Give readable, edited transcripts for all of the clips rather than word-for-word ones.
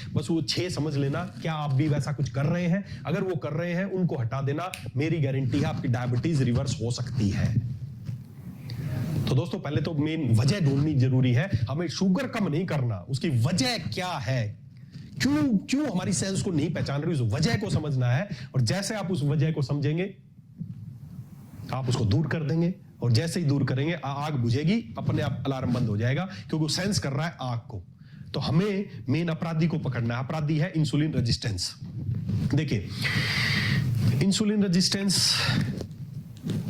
बस वो 6 समझ लेना। क्या आप भी वैसा कुछ कर रहे हैं? अगर वो कर रहे हैं उनको हटा देना, मेरी गारंटी है आपकी डायबिटीज रिवर्स हो सकती है। तो दोस्तों पहले तो मेन वजह ढूंढनी जरूरी है। हमें शुगर कम नहीं करना, उसकी वजह क्या है, क्यों हमारी सेल्स को नहीं पहचान रही, उस वजह को समझना है। और जैसे आप उस वजह को समझेंगे आप उसको दूर कर देंगे, और जैसे ही दूर करेंगे आग बुझेगी, अपने आप अलार्म बंद हो जाएगा, क्योंकि वो सेंस कर रहा है आग को। तो हमें मेन अपराधी को पकड़ना है। अपराधी है इंसुलिन रेजिस्टेंस। देखिए इंसुलिन रेजिस्टेंस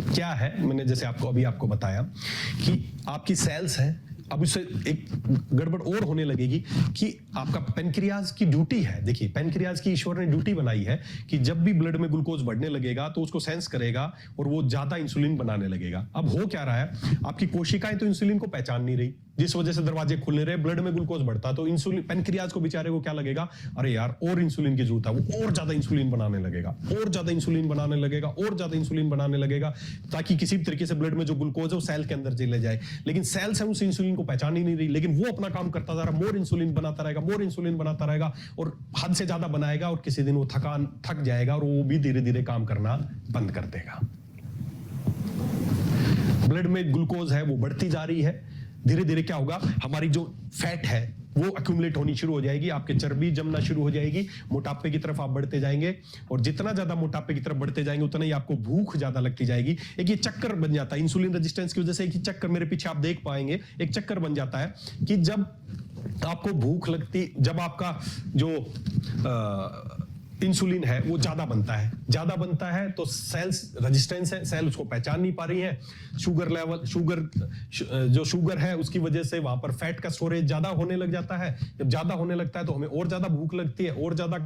क्या है, मैंने जैसे आपको बताया कि आपकी सेल्स है। अब इससे एक गड़बड़ और होने लगेगी कि आपका पेनक्रियाज की ड्यूटी है। देखिए पेनक्रियाज की ईश्वर ने ड्यूटी बनाई है कि जब भी ब्लड में ग्लूकोज बढ़ने लगेगा तो उसको सेंस करेगा और वो ज्यादा इंसुलिन बनाने लगेगा। अब हो क्या रहा है, आपकी कोशिकाएं तो इंसुलिन को पहचान नहीं रही, जिस वजह से दरवाजे खुल नहीं रहे, ब्लड में ग्लूकोज बढ़ता, तो इंसुलिन पेनक्रियाज को बेचारे को क्या लगेगा, अरे यार और इंसुलिन की जरूरत है, वो और ज्यादा इंसुलिन बनाने लगेगा, और ज्यादा इंसुलिन बनाने लगेगा, और ज्यादा इंसुलिन बनाने लगेगा, ताकि किसी भी तरीके से ब्लड में जो ग्लूकोज है वो सेल के अंदर चले जाए। लेकिन सेल्स है उस इंसुलिन को पहचान ही नहीं रही, लेकिन वो अपना काम करता जा रहा, मोर इंसुलिन बनाता रहेगा, मोर इंसुलिन बनाता रहेगा, और हद से ज्यादा बनाएगा, और किसी दिन वो थक जाएगा और वो भी धीरे धीरे काम करना बंद कर देगा। ब्लड में ग्लूकोज है वो बढ़ती जा रही है, धीरे धीरे क्या होगा, हमारी जो फैट है वो अक्यूमुलेट होनी शुरू हो जाएगी, आपके चर्बी जमना शुरू हो जाएगी, मोटापे की तरफ आप बढ़ते जाएंगे, और जितना ज्यादा मोटापे की तरफ बढ़ते जाएंगे उतना ही आपको भूख ज्यादा लगती जाएगी। एक ये चक्कर बन जाता है इंसुलिन रेजिस्टेंस की वजह से, एक ही चक्कर मेरे पीछे आप देख पाएंगे, एक चक्कर बन जाता है कि जब आपको भूख लगती, जब आपका जो इंसुलिन है वो ज्यादा बनता है तो सेल्स रेजिस्टेंस है, सेल उसको पहचान नहीं पा रही है, शुगर लेवल, जो शुगर है उसकी वजह से वहां पर फैट का स्टोरेज ज्यादा होने लग जाता है। जब ज्यादा होने लगता है तो हमें और ज्यादा भूख लगती है, और ज्यादा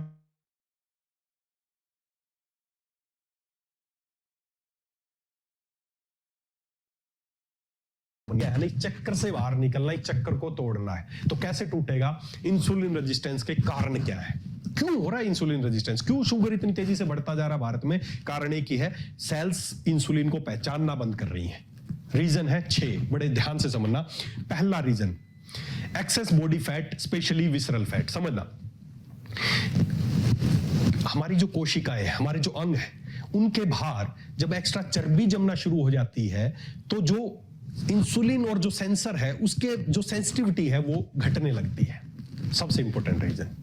नहीं, चक्कर से बाहर निकलना, इस चक्कर को तोड़ना है। तो कैसे टूटेगा, इंसुलिन रेजिस्टेंस के कारण क्या है, क्यों हो रहा है इंसुलिन रेजिस्टेंस, क्यों शुगर इतनी तेजी से बढ़ता जा रहा है भारत में? कारण एक ही है, सेल्स इंसुलिन को पहचानना बंद कर रही हैं। रीजन है 6, बड़े ध्यान से समझना। पहला reason excess body fat, specially visceral fat. समझना, हमारी जो कोशिकाएं, हमारे जो अंग है, उनके बाहर जब एक्स्ट्रा चर्बी जमना शुरू हो जाती है तो जो इंसुलिन और जो सेंसर है उसके जो सेंसिटिविटी है वो घटने लगती है। सबसे इंपॉर्टेंट रीजन,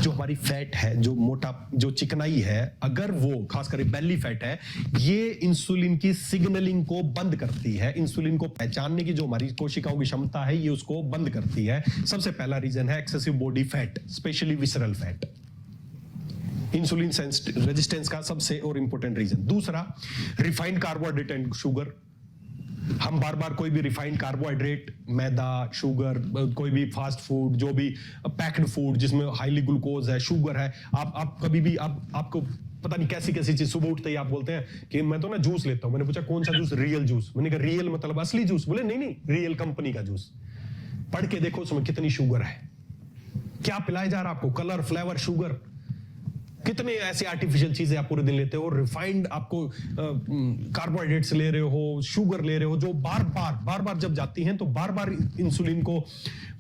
जो हमारी फैट है, जो मोटा, जो चिकनाई है, अगर वो खासकर बेली फैट है, ये इंसुलिन की सिग्नलिंग को बंद करती है, इंसुलिन को पहचानने की जो हमारी कोशिकाओं की क्षमता है ये उसको बंद करती है। सबसे पहला रीजन है excessive body fat, specially visceral fat, insulin resistance का सबसे और इंपॉर्टेंट रीजन। दूसरा, रिफाइंड कार्बोहाइड्रेट एंड शुगर। हम बार बार कोई भी रिफाइंड कार्बोहाइड्रेट, मैदा, शुगर, कोई भी फास्ट फूड, जो भी पैक्ड फूड जिसमें हाईली ग्लूकोज है, शुगर है, आप कभी भी आपको पता नहीं कैसी कैसी चीज, सुबह उठते ही आप बोलते हैं कि मैं तो ना जूस लेता हूं। मैंने पूछा कौन सा जूस? Real juice. मैंने कहा रियल मतलब असली जूस? बोले नहीं, रियल कंपनी का जूस। पढ़ के देखो उसमें कितनी शुगर है, क्या पिलाया जा रहा है आपको, कलर, फ्लेवर, शुगर, कितने ऐसे आर्टिफिशियल चीजें आप पूरे दिन लेते हो, रिफाइंड आपको कार्बोहाइड्रेट्स ले रहे हो, शुगर ले रहे हो, जो बार बार जब जाती हैं तो बार बार इंसुलिन को,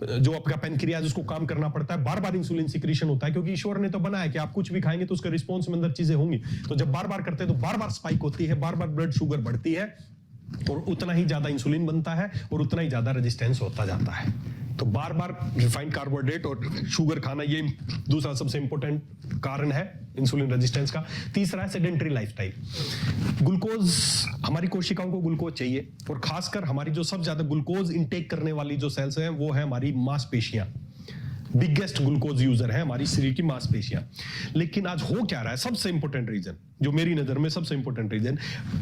जो आपका पेनक्रियाज उसको काम करना पड़ता है, बार बार इंसुलिन सिक्रीशन होता है, क्योंकि ईश्वर ने तो बनाया कि आप कुछ भी खाएंगे तो उसके रिस्पॉन्स में अंदर चीजें होंगी। तो जब बार बार करते हैं तो बार बार स्पाइक होती है, बार बार ब्लड शुगर बढ़ती है, और उतना ही ज्यादा इंसुलिन बनता है और उतना ही ज्यादा रेजिस्टेंस होता जाता है। तो बार बार रिफाइंड कार्बोहाइड्रेट और शुगर खाना, ये दूसरा सबसे इंपॉर्टेंट कारण है इंसुलिन रेजिस्टेंस का। तीसरा है सेडेंटरी लाइफस्टाइल। ग्लूकोज, हमारी कोशिकाओं को ग्लूकोज चाहिए, और खासकर हमारी जो सबसे ज्यादा ग्लूकोज इंटेक करने वाली जो सेल्स हैं वो है हमारी मांसपेशियां। बिगेस्ट ग्लूकोज यूजर है हमारी शरीर की मांसपेशियां। लेकिन आज हो क्या रहा है, सबसे इंपॉर्टेंट रीजन, जो मेरी नजर में सबसे इंपॉर्टेंट रीजन,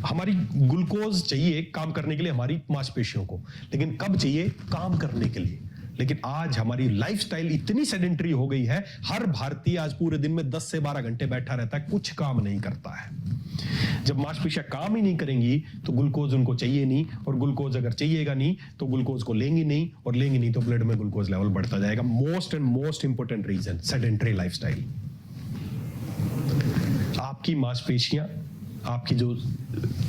हमारी ग्लूकोज चाहिए काम करने के लिए हमारी मांसपेशियों को, लेकिन कब चाहिए? काम करने के लिए। लेकिन आज हमारी लाइफस्टाइल इतनी सेडेंटरी हो गई है, हर भारतीय आज पूरे दिन में 10 से 12 घंटे बैठा रहता है, कुछ काम नहीं करता है। जब मांसपेशियां काम ही नहीं करेंगी तो ग्लूकोज उनको चाहिए नहीं, और ग्लूकोज अगर चाहिएगा नहीं तो ग्लूकोज को लेंगी नहीं, और लेंगी नहीं तो ब्लड में ग्लूकोज लेवल बढ़ता जाएगा। Most important reason, sedentary lifestyle. आपकी मांसपेशियां आपकी जो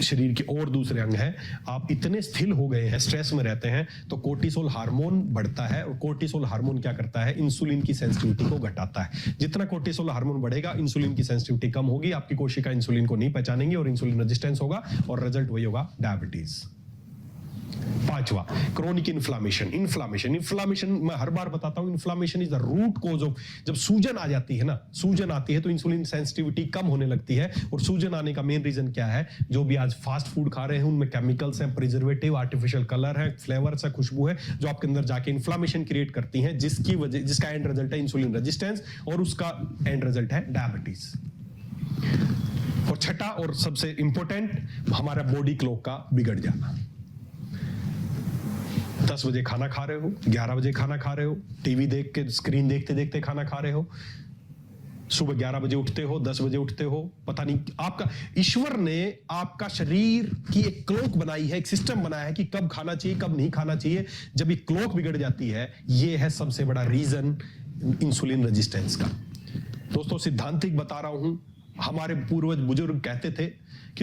शरीर के और दूसरे अंग हैं, आप इतने स्थिर हो गए हैं, स्ट्रेस में रहते हैं, तो कोर्टिसोल हार्मोन बढ़ता है। और कोर्टिसोल हार्मोन क्या करता है? इंसुलिन की सेंसिटिविटी को घटाता है। जितना कोर्टिसोल हार्मोन बढ़ेगा, इंसुलिन की सेंसिटिविटी कम होगी, आपकी कोशिका इंसुलिन को नहीं पहचानेंगे और इंसुलिन रेजिस्टेंस होगा और रिजल्ट वही होगा, डायबिटीज। पांचवा, क्रोनिक इन्फ्लामेशन मैं हर बार बताता हूं, inflammation is the root cause of. जब सूजन आ जाती है ना, सूजन आती है तो इंसुलिन सेंसिटिविटी कम होने लगती है। और सूजन आने का मेन रीजन क्या है? जो भी आज फास्ट फूड खा रहे हैं उनमें केमिकल्स हैं, प्रिजर्वेटिव, आर्टिफिशियल कलर है, फ्लेवर्स है, खुशबू है, जो आपके अंदर जाके इन्फ्लामेशन क्रिएट करती हैं, जिसका एंड रिजल्ट है इंसुलिन रेजिस्टेंस और उसका एंड रिजल्ट है डायबिटीज। और छठा और सबसे इंपॉर्टेंट, हमारा बॉडी क्लॉक का बिगड़ जाना। 10 बजे खाना खा रहे हो, 11 बजे खाना खा रहे हो, टीवी देख के, स्क्रीन देखते देखते खाना खा रहे हो, सुबह 11 बजे उठते हो, 10 बजे उठते हो, पता नहीं आपका, ईश्वर ने आपका शरीर की एक क्लॉक बनाई है, एक सिस्टम बनाया है कि कब खाना चाहिए, कब नहीं खाना चाहिए। जब ये क्लॉक बिगड़ जाती है, ये है सबसे बड़ा रीजन इंसुलिन रेजिस्टेंस का। दोस्तों, सिद्धांतिक बता रहा हूं, हमारे पूर्वज बुजुर्ग कहते थे कि